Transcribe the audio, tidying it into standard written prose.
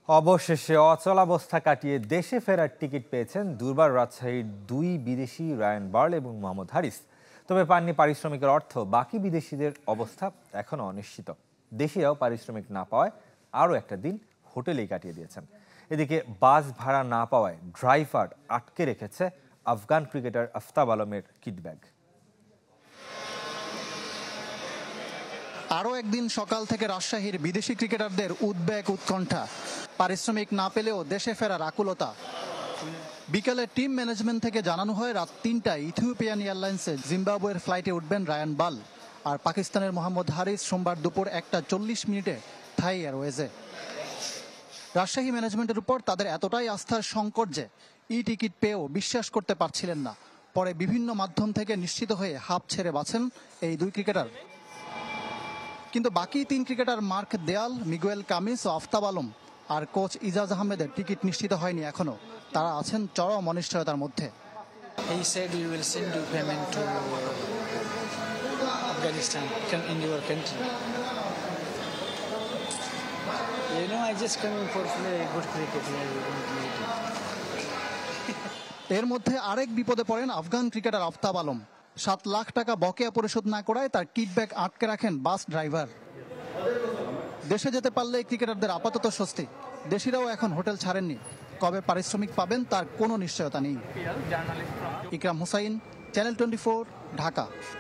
অবশেষে অচলাবস্থা কাটিয়ে দেশে ফেরার টিকিট পেয়েছেন দুর্বার রাজশাহীর দুই বিদেশি রায়ান বার্ল এবং মোহাম্মদ হারিস। তবে পাননি পারিশ্রমিকের অর্থ। বাকি বিদেশিদের অবস্থা এখনও অনিশ্চিত। দেশিরাও পারিশ্রমিক না পাওয়ায় আরও একটা দিন হোটেলেই কাটিয়ে দিয়েছেন। এদিকে বাস ভাড়া না পাওয়ায় ড্রাইভার আটকে রেখেছে আফগান ক্রিকেটার আফতাব আলমের কিট ব্যাগ। আরও একদিন সকাল থেকে রাজশাহীর বিদেশি ক্রিকেটারদের উদ্বেগ উৎকণ্ঠা। পারিশ্রমিক না পেলেও দেশে ফেরার আকুলতা। বিকালে টিম ম্যানেজমেন্ট থেকে জানানো হয় রাত ৩টায় ইথিওপিয়ান এয়ারলাইন্সে জিম্বাবুয়ের ফ্লাইটে উঠবেন রায়ান বাল, আর পাকিস্তানের মোহাম্মদ হারিস সোমবার দুপুর 1:40 থাই এয়ারওয়েজে। রাজশাহী ম্যানেজমেন্টের উপর তাদের এতটাই আস্থার সংকট যে টিকিট পেয়েও বিশ্বাস করতে পারছিলেন না। পরে বিভিন্ন মাধ্যম থেকে নিশ্চিত হয়ে হাঁপ ছেড়ে বাঁচেন এই দুই ক্রিকেটার। কিন্তু বাকি ৩ ক্রিকেটার মার্ক দেয়াল, মিগুয়েল কামিস ও আফতাব আলম আর কোচ ইজাজ আহমেদের টিকিট নিশ্চিত হয়নি এখনো। তারা আছেন চরম অনিশ্চয়তার মধ্যে। He said we will send you payment to Afghanistan in your country. You know, I just coming for play good cricket. এর মধ্যে আরেক বিপদে পড়েন আফগান ক্রিকেটার আফতাব আলম। ৭ লাখ টাকা বকেয়া পরিশোধ না করায় তার কিট ব্যাগ আটকে রাখেন বাস ড্রাইভার। দেশে যেতে পারলে ক্রিকেটারদের আপাতত স্বস্তি। দেশিরাও এখন হোটেল ছাড়েননি। কবে পারিশ্রমিক পাবেন তার কোনো নিশ্চয়তা নেই। ইকরাম হুসাইন, চ্যানেল 24, ঢাকা।